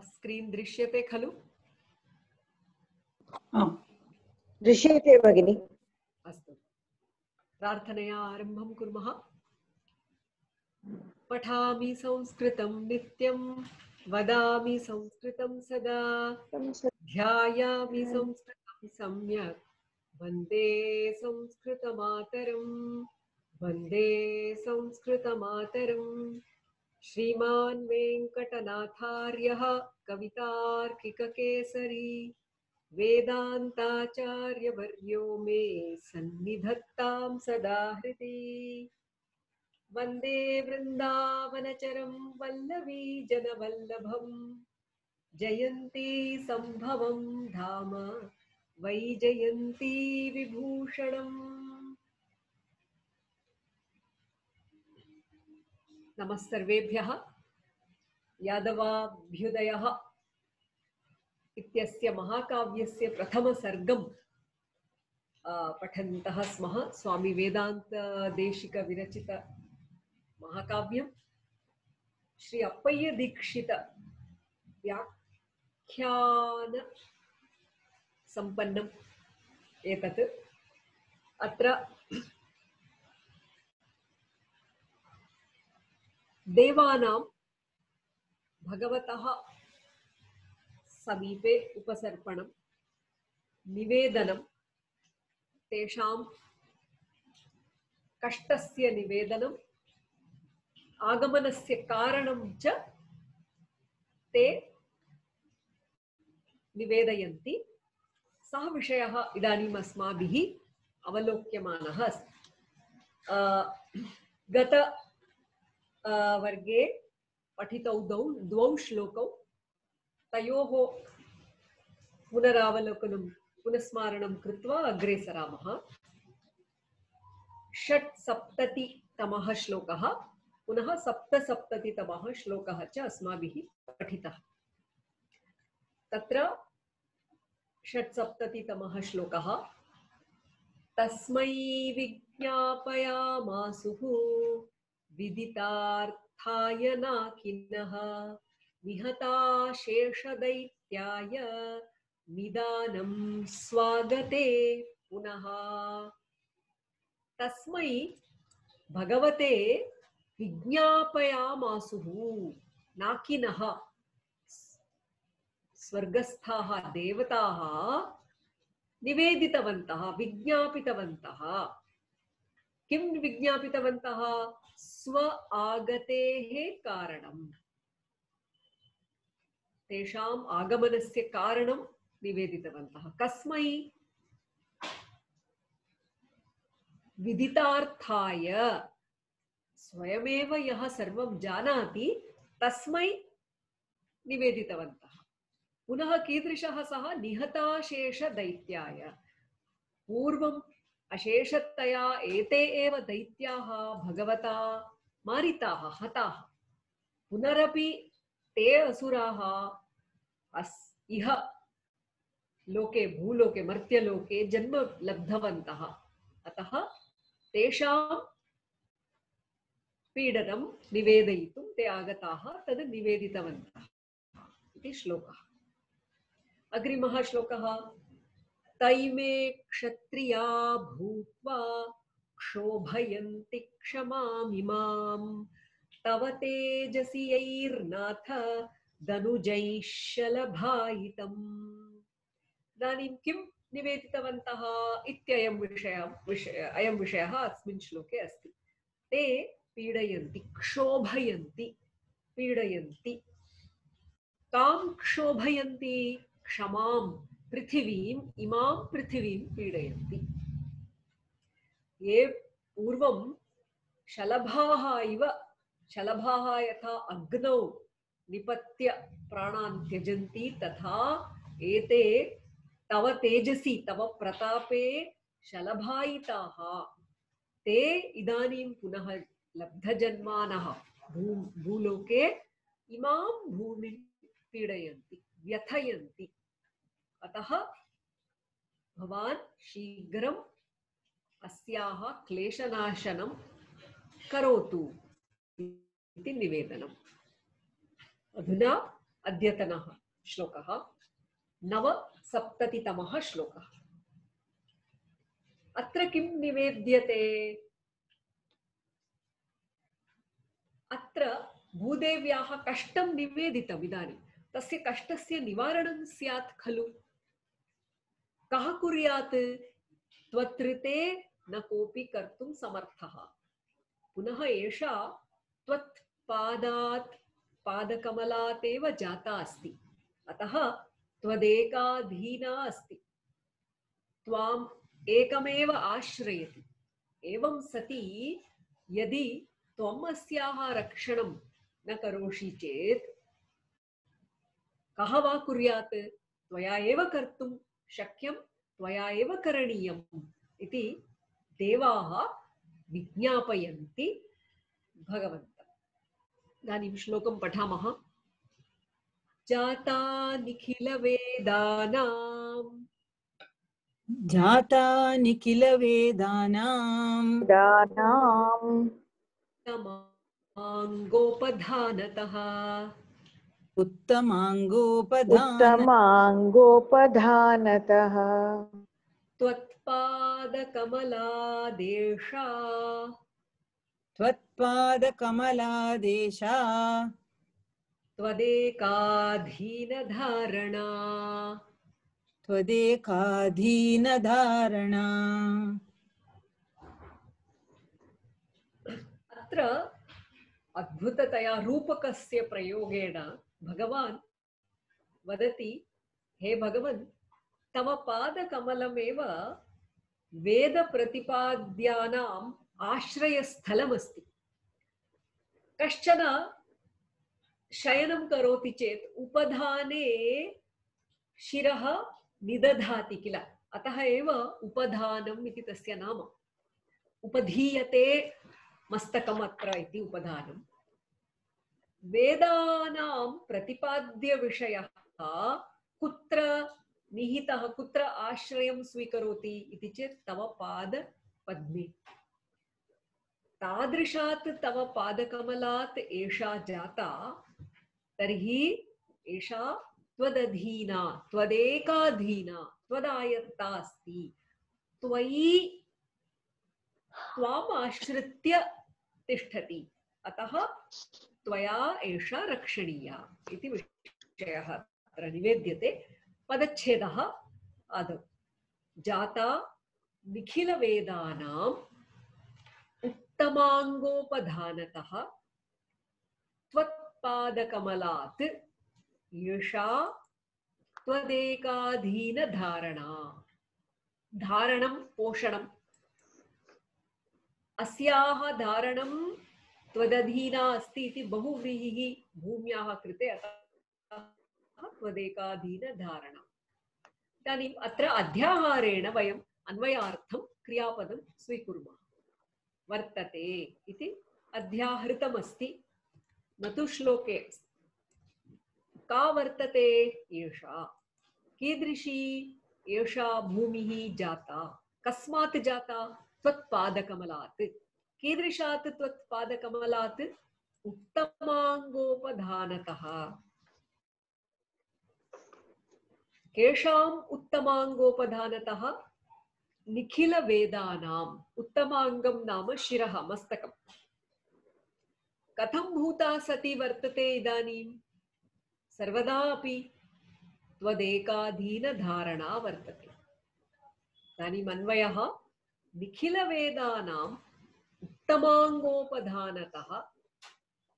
Screen दृश्यते खलु? दृश्यते भगिनी। अस्तु, प्रार्थनया आरम्भं कुर्मः। पठामि संस्कृतं नित्यं, वदामि संस्कृतं सदा, ध्यायामि संस्कृतं सम्यक्, वन्दे संस्कृतमातरम्, वन्दे संस्कृतमातरम्। श्रीमान् वेङ्कटनाथार्यः कवितार्किककेसरी वेदान्ताचार्यवर्यो मे सन्निधत्तां सदा हृदि। वन्दे वृन्दावनचरं वल्लवी जनवल्लभं, जयन्ती सम्भवं धाम वैजयन्ती विभूषणम्। नमः सर्वेभ्यः। यादवाभ्युदयः इत्यस्य महाकाव्यस्य प्रथमसर्गं पठन्तः स्मः। स्वामी वेदान्तदेशिक विरचित महाकाव्यं श्री अप्पय्य दीक्षित व्याख्यान संपन्नम् एतत्। अत्र देवानां भगवतः समीपे उपसर्पणं, निवेदनं, तेषां कष्टस्य निवेदनम्, आगमनस्य कारणं च ते निवेदयन्ति। सः विषयः इदानीम् अस्माभिः अवलोक्यमानः अस्ति। गत वर्गे पठितौ द्वौ श्लोकौ, तयोः पुनरावलोकनं पुनस्मारणं कृत्वा अग्रे सरामः। 670तमः श्लोकः पुनः 770तमः श्लोकः च अस्माभिः पठितः। तत्र 670तमः श्लोकः तस्मै विज्ञापयामासुः विदितार्थाय नाकिनः निहता शेषदैत्याय निदानं स्वागते पुनः। तस्मै भगवते विज्ञापयामासुः, नाकिनः स्वर्गस्थाः देवताः निवेदितवन्तः, विज्ञापितवन्तः। किं विज्ञापितवन्तः? स्व आगतेः कारणं, तेषाम् आगमनस्य कारणं निवेदितवन्तः। कस्मै? विदितार्थाय, स्वयमेव यः सर्वं जानाति तस्मै निवेदितवन्तः। पुनः कीदृशः सः? निहताशेषदैत्याय। पूर्वम् अशेषतया एते एव दैत्याः भगवता मारिताः, हताः। पुनरपि ते असुराः इह लोके, भूलोके, मर्त्यलोके जन्म लब्धवन्तः। अतः तेषां पीडनं निवेदयितुं ते आगताः, तद् निवेदितवन्तः इति श्लोकः। अग्रिमः श्लोकः तैमे क्षत्रिया भूत्वा क्षोभयन्ति क्षमामिमां तव तेजसि यैर्नाथ दनुजैः शलभायितम्। इदानीं किं निवेदितवन्तः इत्ययं विषयः अस्मिन् श्लोके अस्ति। ते पीडयन्ति, क्षोभयन्ति, पीडयन्ति। कां क्षोभयन्ति? क्षमां, पृथिवीम्, इमां पृथिवीं पीडयन्ति। ये पूर्वं शलभाः इव, शलभाः यथा अग्नौ निपत्य प्राणान् त्यजन्ति, तथा एते तव तेजसि, तव प्रतापे शलभायिताः। ते इदानीं पुनः लब्धजन्मानः भूलोके इमां भूमिं पीडयन्ति, व्यथयन्ति। अतः भवान् शीघ्रम् अस्याः क्लेशनाशनं करोतु इति निवेदनम्। अधुना अद्यतनः श्लोकः 970तमः श्लोकः। अत्र किं निवेद्यते? अत्र भूदेव्याः कष्टं निवेदितम्। इदानीं तस्य कष्टस्य निवारणं स्यात् खलु। कः कुर्यात्? त्वत्कृते न कोऽपि कर्तुं समर्थः। पुनः एषा त्वत्पादात् पादकमलात् एव जाता अस्ति, अतः त्वदेकाधीना अस्ति, त्वाम् एकमेव आश्रयति। एवं सति यदि त्वम् अस्याः रक्षणं न करोषि चेत् कः वा कुर्यात्? त्वया एव कर्तुं शक्यं, त्वया एव करणीयम् इति देवाः विज्ञापयन्ति भगवन्तम्। इदानीं श्लोकं पठामः। जाता निखिल वेदानां जाता निखिल वेदानां दानाम् उत्तमाङ्गोपधानतः उत्तमाङ्गोपधानतः त्वत्पादकमलादेशा त्वत्पादकमलादेशा त्वदेकाधीनधारणा त्वदेकाधीनधारणा। अत्र अद्भुततया रूपकस्य प्रयोगेण भगवान् वदति, हे भगवन्, तव पादकमलमेव वेदप्रतिपाद्यानाम् आश्रयस्थलमस्ति। कश्चन शयनं करोति चेत् उपधाने शिरः निदधाति किल, अतः एव उपधानम् इति तस्य नाम। उपधीयते मस्तकम् अत्र इति उपधानम्। वेदानां प्रतिपाद्यविषयः कुत्र निहितः, कुत्र आश्रयं स्वीकरोति इति चेत् तव पादपद्मे। तादृशात् तव पादकमलात् एषा जाता, तर्हि एषा त्वदधीना, त्वदेकाधीना, त्वदायत्ता अस्ति, त्वयि त्वाम् आश्रित्य तिष्ठति, अतः त्वया एषा रक्षणीया इति विषयः अत्र निवेद्यते। पदच्छेदः आदौ। जाता निखिलवेदानाम् उत्तमाङ्गोपधानतः त्वत्पादकमलात् एषा त्वदेकाधीनधारणा। धारणं पोषणम्, अस्याः धारणं त्वदधीना अस्ति इति बहुव्रीहिः भूम्याः कृते, अतः त्वदेकाधीनधारणा। इदानीम् अत्र अध्याहारेण वयम् अन्वयार्थं क्रियापदं स्वीकुर्मः। वर्तते इति अध्याहृतमस्ति, न तु श्लोके। का वर्तते? एषा। कीदृशी एषा भूमिः? जाता। कस्मात् जाता? त्वत्पादकमलात्। कीदृशात् त्वत्पादकमलात्? उत्तमाङ्गोपधानतः। केषाम् उत्तमाङ्गोपधानतः? निखिलवेदानाम्। उत्तमाङ्गं नाम शिरः, मस्तकम्। कथं भूता सती वर्तते इदानीं? सर्वदा अपि त्वदेकाधीनधारणा वर्तते। इदानीम् अन्वयः निखिलवेदानाम् उत्तमाङ्गोपधानतः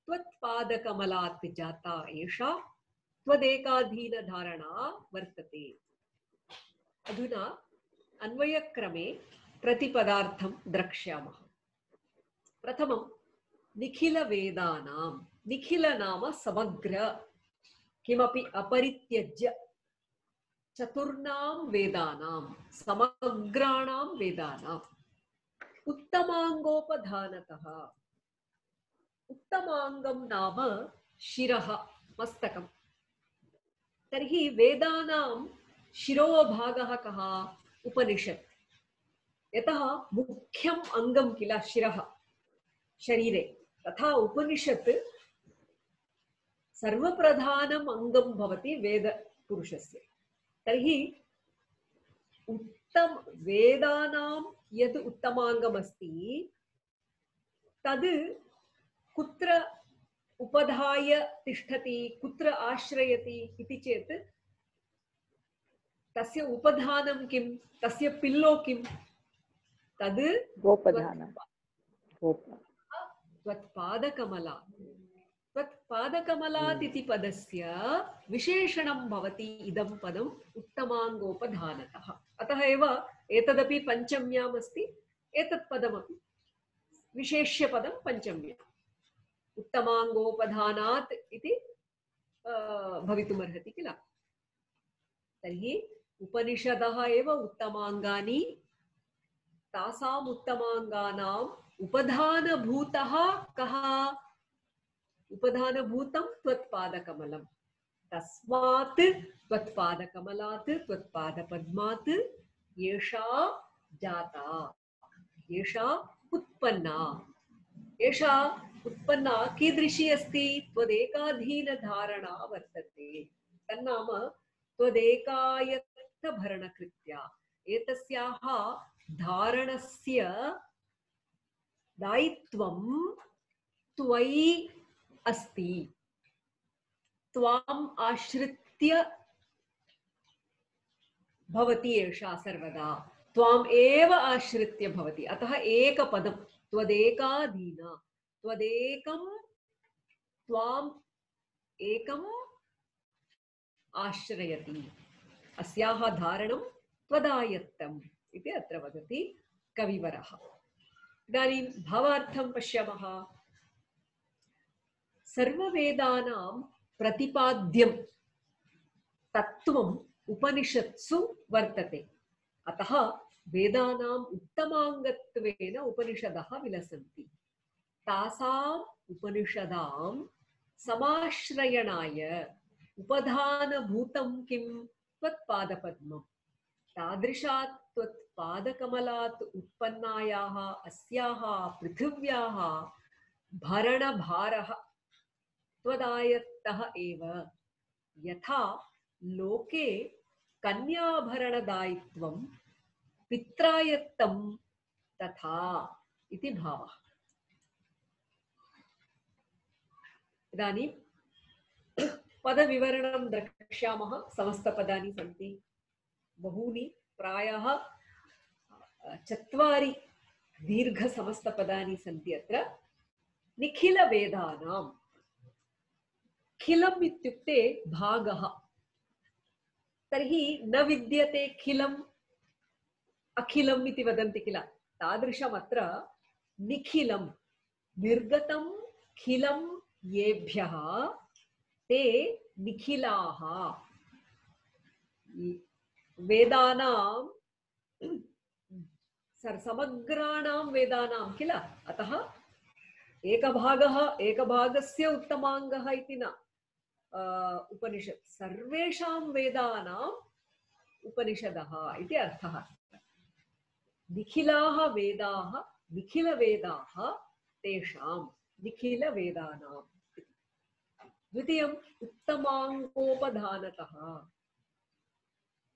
त्वत्पादकमलात् जाता एषा त्वदेकाधीनधारणा वर्तते। अधुना अन्वयक्रमे प्रतिपदार्थं द्रक्ष्यामः। प्रथमं निखिलवेदानां। निखिल नाम समग्र, किमपि अपरित्यज्य। चतुर्णां वेदानां, समग्राणां वेदानाम्। उत्तमाङ्गोपधानतः। उत्तमाङ्गं नाम शिरः, मस्तकम्। तर्हि वेदानां शिरोभागः कः? उपनिषत्। यतः मुख्यम् अङ्गं किल शिरः शरीरे, तथा उपनिषत् सर्वप्रधानम् अङ्गं भवति वेदपुरुषस्य। तर्हि वेदानां यद् उत्तमाङ्गमस्ति तद् कुत्र उपधाय तिष्ठति, कुत्र आश्रयति इति चेत् तस्य उपधानं किं, तस्य पिल्लो किं, तद् गोपधानं। त्वत्पादकमला। त्वत्पादकमलात् इति पदस्य विशेषणं भवति इदं पदम् उत्तमाङ्गोपधानतः। अतः एव एतदपि पञ्चम्याम् अस्ति, एतत् पदमपि विशेष्यपदं पञ्चम्याम्। उत्तमाङ्गोपधानात् इति भवितुमर्हति किल। तर्हि उपनिषदः एव उत्तमाङ्गानि, तासाम् उत्तमाङ्गानाम् उपधानभूतः कः? उपधानभूतं त्वत्पादकमलं। तस्मात् त्वत्पादकमलात् त्वत्पादपद्मात् एषा जाता, एषा उत्पन्ना। एषा उत्पन्ना कीदृशी अस्ति? त्वदेकाधीनधारणा वर्तते। तन्नाम त्वदेकायत्तभरणकृत्या। एतस्याः धारणस्य दायित्वं त्वयि अस्ति। त्वाम् आश्रित्य भवति एषा सर्वदा, त्वाम् एव आश्रित्य भवति। अतः एकपदं त्वदेकाधीना, त्वदेकं, त्वाम् एकम् आश्रयति। अस्याः धारणं त्वदायत्तम् इति अत्र वदति कविवरः। इदानीं भावार्थं पश्यामः। सर्ववेदानां प्रतिपाद्यं तत्त्वम् उपनिषत्सु वर्तते। अतः वेदानाम् उत्तमाङ्गत्वेन उपनिषदः विलसन्ति। तासाम् उपनिषदां समाश्रयणाय उपधानभूतं किं? त्वत्पादपद्मम्। तादृशात् त्वत्पादकमलात् उत्पन्नायाः अस्याः पृथिव्याः भरणभारः त्वदायत्तः एव। यथा लोके कन्याभरणदायित्वं पित्रायत्तं तथा इति भावः। इदानीं पदविवरणं द्रक्ष्यामः। समस्तपदानि सन्ति, बहूनि, प्रायः 4 दीर्घसमस्तपदानि सन्ति अत्र। निखिलवेदानां, खिलम् इत्युक्ते भागः। तर्हि न विद्यते खिलम् अखिलम् इति वदन्ति किल, तादृशमत्र निखिलं, निर्गतं खिलं येभ्यः ते निखिलाः। वेदानां समग्राणां वेदानां किल, अतः एकभागस्य उत्तमाङ्गः इति न। उपनिषत् सर्वेषां वेदानाम् उपनिषदः इति अर्थः। निखिलाः वेदाः, निखिलवेदाः तेषां, निखिलवेदानां। द्वितीयम् उत्तमाङ्गोपधानतः।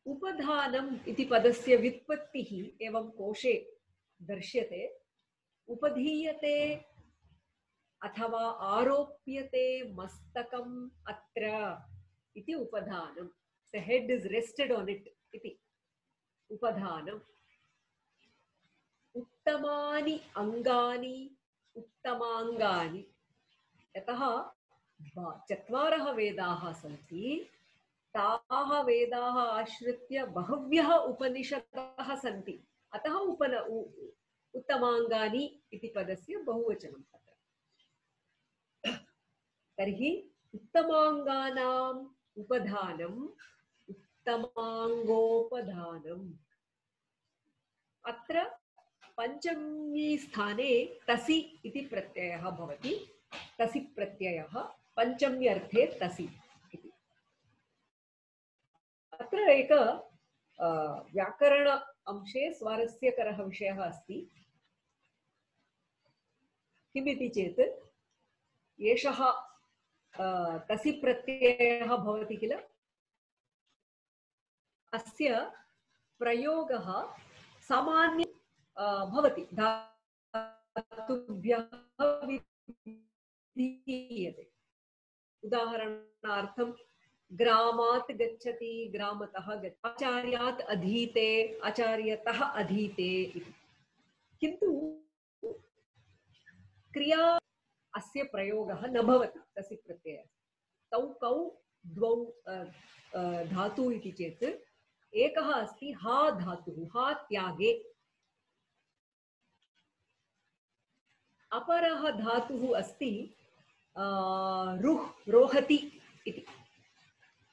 उपधानम् इति पदस्य व्युत्पत्तिः एवं कोशे दर्श्यते। उपधीयते अथवा आरोप्यते मस्तकम् अत्र इति उपधानम्। The head is rested on it इति उपधानम्। उत्तमानि अङ्गानि, उत्तमाङ्गानि। यतः 4 वेदाः सन्ति, ताः वेदाः आश्रित्य बहव्यः उपनिषदः सन्ति। अतः उत्तमाङ्गानि इति पदस्य बहुवचनं तत्र। तर्हि उत्तमाङ्गानाम् उपधानम् उत्तमाङ्गोपधानम्। अत्र पञ्चमी स्थाने तसि इति प्रत्ययः भवति। तसि प्रत्ययः पञ्चम्यर्थे तसि इति। अत्र एक व्याकरण अंशे स्वारस्यकरः विषयः अस्ति। किमिति चेत् एषः तसि प्रत्ययः भवति किल अस्य प्रयोगः सामान्य भवति धातुभ्यः विधीयते उदाहरणार्थं ग्रामात् गच्छति ग्रामतः गच्छति आचार्यात् अधीते आचार्यतः अधीते इति किन्तु क्रिया अस्य प्रयोगः न भवति तस्य प्रत्ययः तौ कौ द्वौ धातु इति चेत् एकः अस्ति हा धातुः हा त्यागे अपरः धातुः अस्ति रुह् रोहति इति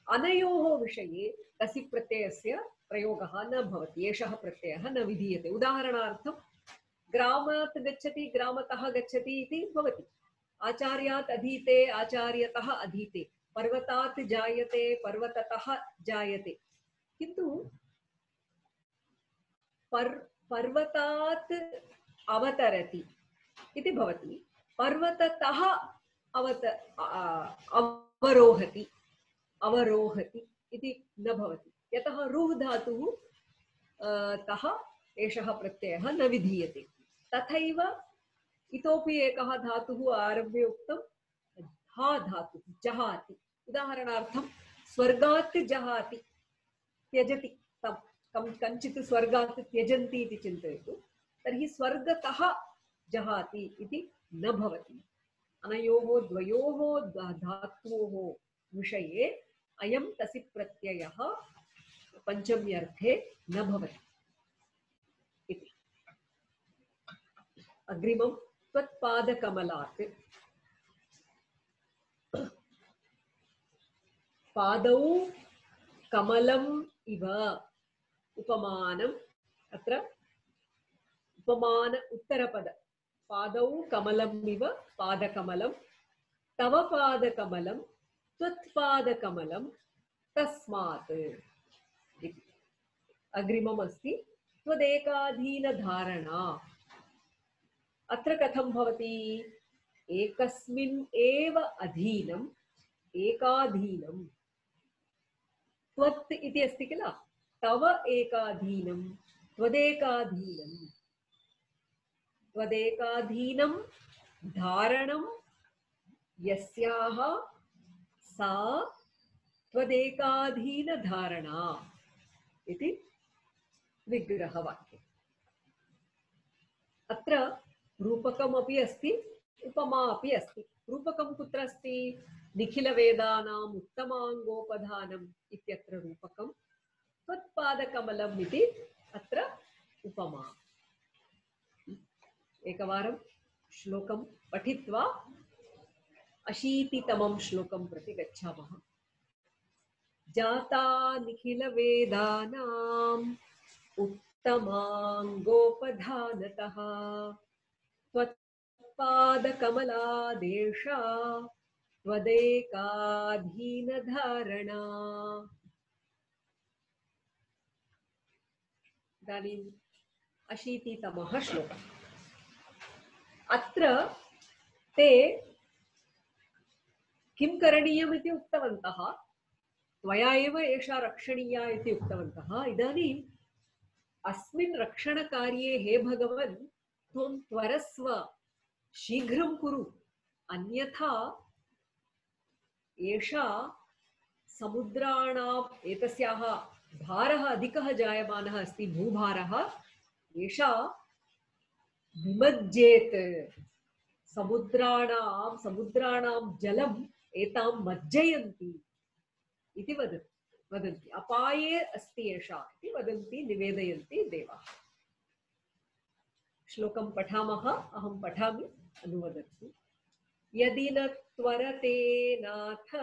अनयोः विषये तसि प्रत्ययस्य प्रयोगः न भवति एषः प्रत्ययः न विधीयते उदाहरणार्थं ग्रामात् गच्छति ग्रामतः गच्छति इति भवति आचार्यात् अधीते आचार्यतः अधीते पर्वतात् जायते पर्वततः जायते किन्तु पर्वतात् अवतरति इति भवति पर्वततः अवरोहति अवरोहति इति न भवति यतः रुह् धातुः तः एषः प्रत्ययः न विधीयते तथैव इतोपि एकः धातुः आरभ्य उक्तं हा धातुः जहाति उदाहरणार्थं स्वर्गात् जहाति त्यजति कञ्चित् स्वर्गात् त्यजन्ति इति चिन्तयतु तर्हि स्वर्गतः जहाति इति न भवति अनयोः द्वयोः धातोः विषये अयं तसि प्रत्ययः पञ्चम्यर्थे न भवति इति अग्रिमं त्वत्पादकमलात् पादौ कमलम् इव उपमानम् अत्र उपमान उत्तरपद पादौ कमलम् इव पादकमलं तव पादकमलं त्वत्पादकमलं तस्मात् अग्रिमम् अस्ति त्वदेकाधीनधारणा अत्र कथं भवति एकस्मिन् एव अधीनम् एकाधीनं त्वत् इति अस्ति किल तव एकाधीनं त्वदेकाधीनं त्वदेकाधीनं धारणं यस्याः सा त्वदेकाधीनधारणा इति विग्रहवाक्यम् अत्र रूपकमपि अस्ति उपमा अपि अस्ति रूपकं कुत्र अस्ति निखिलवेदानाम् उत्तमाङ्गोपधानम् इत्यत्र रूपकं त्वत्पादकमलम् इति अत्र उपमा एकवारं श्लोकं पठित्वा अशीतितमं श्लोकं प्रति गच्छामः जाता निखिलवेदानाम् उत्तमाङ्गोपधानतः त्वत्पादकमलादेशा त्वदेकाधीनधारणा इदानीम् अशीतितमः श्लोकः अत्र ते किं करणीयम् इति उक्तवन्तः त्वया एव एषा रक्षणीया इति उक्तवन्तः इदानीम् अस्मिन् रक्षणकार्ये हे भगवन् त्वं त्वरस्व शीघ्रं कुरु अन्यथा एषा समुद्राणाम् एतस्याः भारः अधिकः जायमानः अस्ति भूभारः एषा विमज्जेत् समुद्राणां जलम् एतां मज्जयन्ति इति वदन्ति अपाये अस्ति एषा इति वदन्ति निवेदयन्ति देवाः श्लोकं पठामः अहं पठामि अनुवदतु यदि न त्वरते नाथ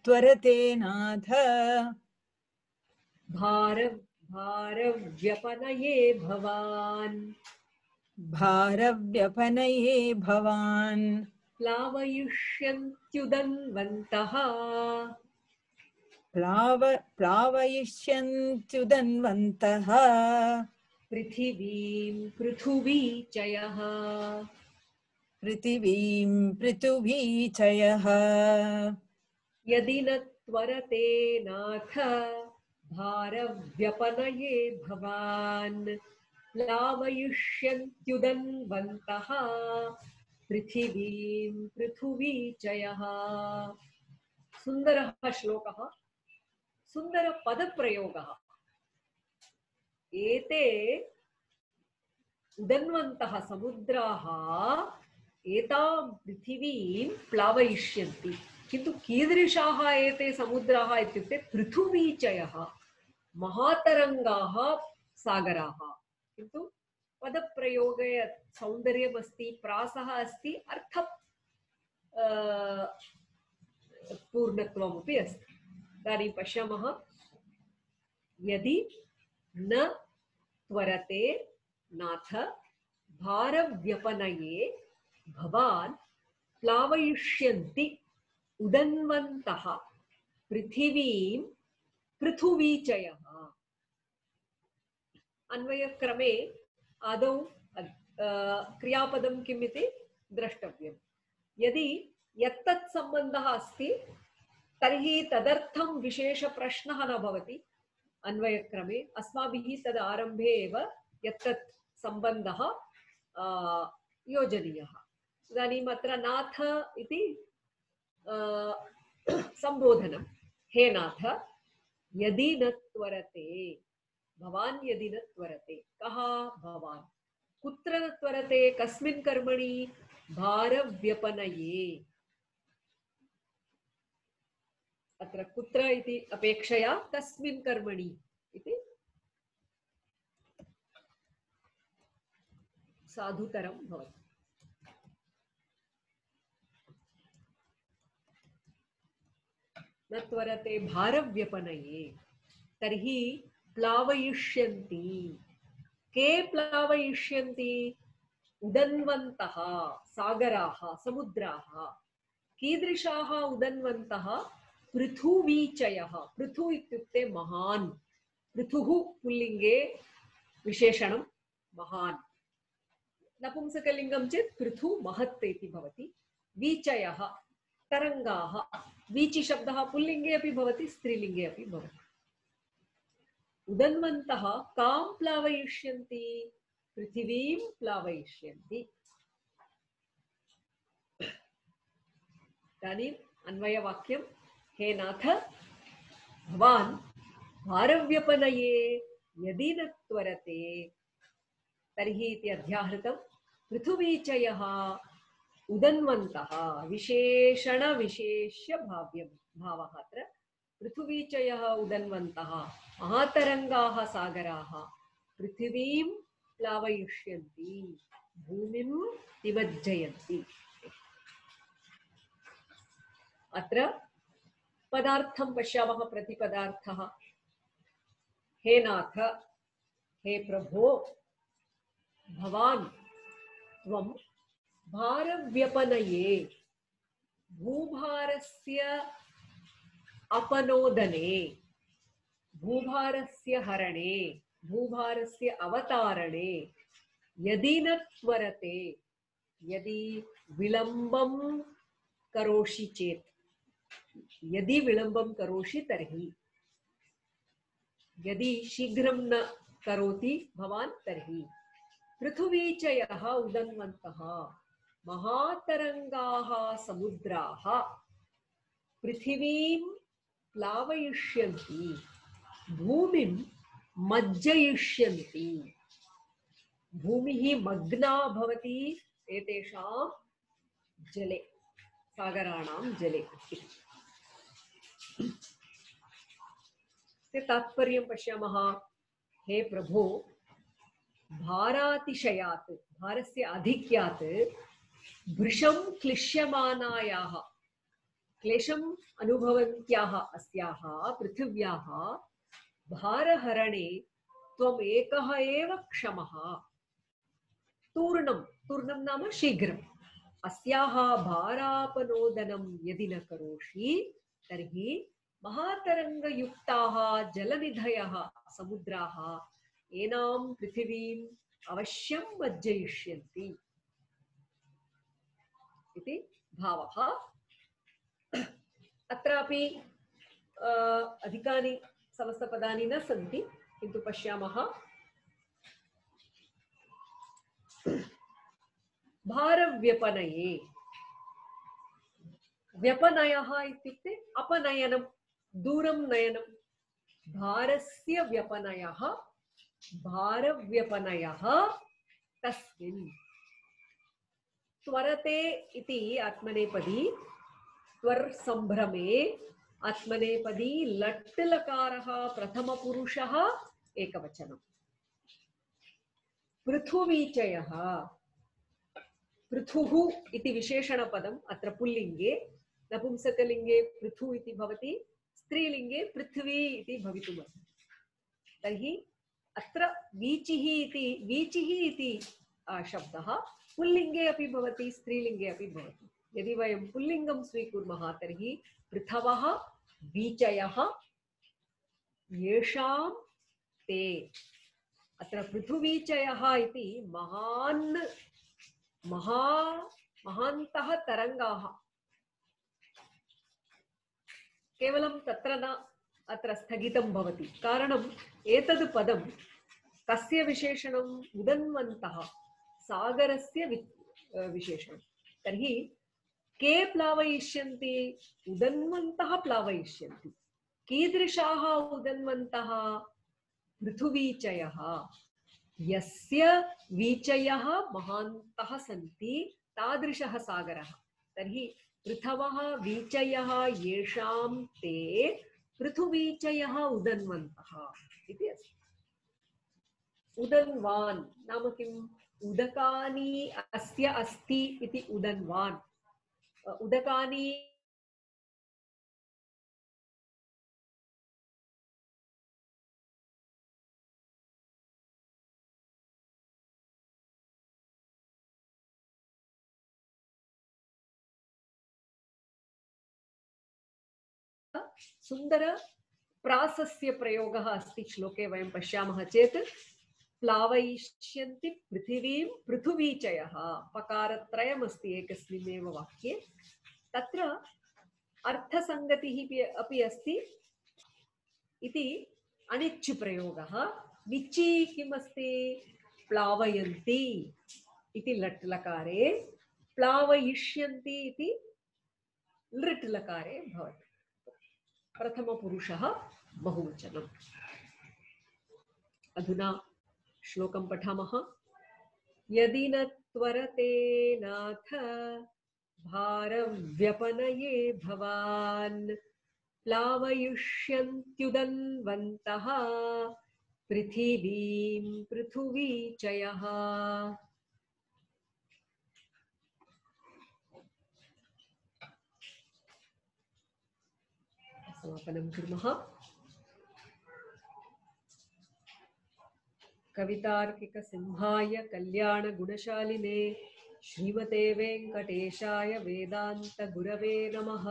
त्वरते नाथ भारव्यपनये भवान् प्लावयिष्यन्त्युदन्वन्तः पृथिवीं पृथुवीचयः पृथिवीं पृथुवी च यः यदि न त्वरते नाथ भारव्यपनये भवान् प्लावयिष्यन्त्युदन्वन्तः पृथिवीं पृथुवी च यः। सुन्दरः श्लोकः, सुन्दरपदप्रयोगः। एते उदन्वन्तः समुद्राः एतां पृथिवीं प्लावयिष्यन्ति। किन्तु कीदृशाः एते समुद्राः इत्युक्ते पृथुवीचयः, महातरङ्गाः, सागराः। किन्तु पदप्रयोगे सौन्दर्यमस्ति, प्रासः अस्ति, अर्थ पूर्णत्वमपि अस्ति। इदानीं पश्यामः, यदि न त्वरते नाथ भारव्यपनये भवान् प्लावयिष्यन्ति उदन्वन्तः पृथिवीं पृथुवीचयः। अन्वयक्रमे आदौ क्रियापदं किम् इति द्रष्टव्यम्। यदि यत्तत् सम्बन्धः अस्ति तर्हि तदर्थं विशेषप्रश्नः न भवति। अन्वयक्रमे अस्माभिः तद् आरम्भे एव यत्तत् सम्बन्धः योजनीयः। इदानीम् अत्र नाथ इति सम्बोधनं। हे नाथ, यदि न त्वरते, भवान् यदि न त्वरते, कः भवान्, कुत्र न त्वरते, कस्मिन् कर्मणि, भारव्यपनये। अत्र कुत्र इति अपेक्षया कस्मिन् कर्मणि इति साधुतरं भवति। न त्वरते भारव्यपनये, तर्हि प्लावयिष्यन्ति। के प्लावयिष्यन्ति? उदन्वन्तः सागराः, समुद्राः। कीदृशाः उदन्वन्तः? पृथुवीचयः। पृथु इत्युक्ते महान्। पृथुः पुल्लिङ्गे विशेषणं महान्। नपुंसकलिङ्गं चेत् पृथु महत् इति भवति। वीचयः तरङ्गाः। वीचि शब्दः पुल्लिङ्गे अपि भवति, स्त्रीलिङ्गे अपि भवति। उदन्वन्तः कां प्लावयिष्यन्ति? पृथिवीं प्लावयिष्यन्ति। इदानीम् अन्वयवाक्यं, हे नाथ, भवान् भारव्यपनये यदि न त्वरते तर्हि इति अध्याहृतं। पृथुवीचयः उदन्वन्तः, विशेषणविशेष्य भावः अत्र। पृथुवीचयः उदन्वन्तः, महातरङ्गाः सागराः पृथिवीं प्लावयिष्यन्ति, भूमिं निमज्जयन्ति। अत्र पदार्थं पश्यामः, प्रतिपदार्थः। हे नाथ, हे प्रभो, भवान् त्वं भारव्यपनये, भूभारस्य अपनोदने, भूभारस्य हरणे, भूभारस्य अवतारणे यदि न त्वरते, यदि विलम्बं करोषि चेत्, यदि विलम्बं करोषि तर्हि, यदि शीघ्रं न करोति भवान् तर्हि। पृथुवीचयः उदन्वन्तः, महातरङ्गाः समुद्राः पृथिवीं प्लावयिष्यन्ति, भूमिं मज्जयिष्यन्ति। भूमिः मग्ना भवति एतेषां जले, सागराणां जले। तात्पर्यं पश्यामः। हे प्रभो, भारातिशयात्, भारस्य आधिक्यात् भृशं क्लिश्यमानायाः, क्लेशम् अनुभवन्त्याः अस्याः पृथिव्याः भारहरणे त्वम् एकः एव क्षमः। तूर्णं, तूर्णं नाम शीघ्रम्। अस्याः भारापनोदनं यदि न करोषि तर्हि महातरङ्गयुक्ताः जलनिधयः समुद्राः एनां पृथिवीम् अवश्यं मज्जयिष्यन्ति। इति भावः। अत्रापि अधिकानि समस्तपदानि न सन्ति, किन्तु पश्यामः। भारव्यपनये, व्यपनयः इत्युक्ते अपनयनं, दूरं नयनं। भारस्य व्यपनयः, भारव्यपनयः तस्मिन्। त्वरते इति आत्मनेपदी, त्वर् सम्भ्रमे आत्मनेपदी लट् लकारः प्रथमपुरुषः एकवचनम्। पृथुवीचयः, पृथुः इति विशेषणपदम् अत्र पुल्लिङ्गे, नपुंसकलिङ्गे पृथु इति भवति, स्त्रीलिङ्गे पृथ्वी इति भवितुमर्हति। तर्हि अत्र वीचिः इति शब्दः पुल्लिङ्गे अपि भवति, स्त्रीलिङ्गे अपि भवति। यदि वयं पुल्लिङ्गं स्वीकुर्मः तर्हि पृथवः वीचयः येषां ते। अत्र पृथुवीचयः इति महान्तः तरङ्गाः। केवलं तत्र न अत्र स्थगितं भवति, कारणम् एतद् पदं कस्य विशेषणम्? उदन्वन्तः, सागरस्य विशेषणं। तर्हि के प्लावयिष्यन्ति? उदन्वन्तः प्लावयिष्यन्ति। कीदृशाः उदन्वन्तः? पृथुवीचयः, यस्य वीचयः महान्तः सन्ति, तादृशः सागरः। तर्हि पृथवः वीचयः येषां ते पृथुवीचयः उदन्वन्तः इति अस्ति। उदन्वान् नाम किम्? उदकानि अस्य अस्ति इति उदन्वान्। उदकानि सुंदर प्रासस्य प्रयोगः अस्ति श्लोके। वयं पश्यामः चेत् प्लावयिष्यन्ति पृथिवीं पृथुवीचयः, पकारत्रयमस्ति एकस्मिन्नेव वाक्ये। तत्र अर्थसङ्गतिः अपि अस्ति इति अनिच् प्रयोगः। निचि किम् अस्ति? प्लावयन्ति इति लट् लकारे, प्लावयिष्यन्ति इति लृट् लकारे भवति। प्रथमपुरुषः बहुवचनम्। अधुना श्लोकं पठामः। यदि न त्वरते नाथ भारव्यपनये भवान्, प्लावयिष्यन्त्युदन्वन्तः पृथिवीं पृथुवीचयः। समापनं कुर्मः। कवितार्किकसिंहाय कल्याणगुणशालिने श्रीमते वेंकटेशाय वेदान्तगुरवे नमः।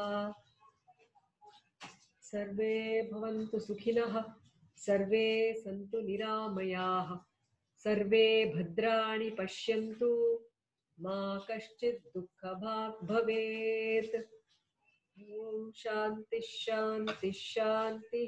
सर्वे भवन्तु सुखिनः, सर्वे सन्तु निरामयाः, सर्वे भद्राणि पश्यन्तु, मा कश्चित् दुःखभाग् भवेत्। ओम शांति शांति शांति।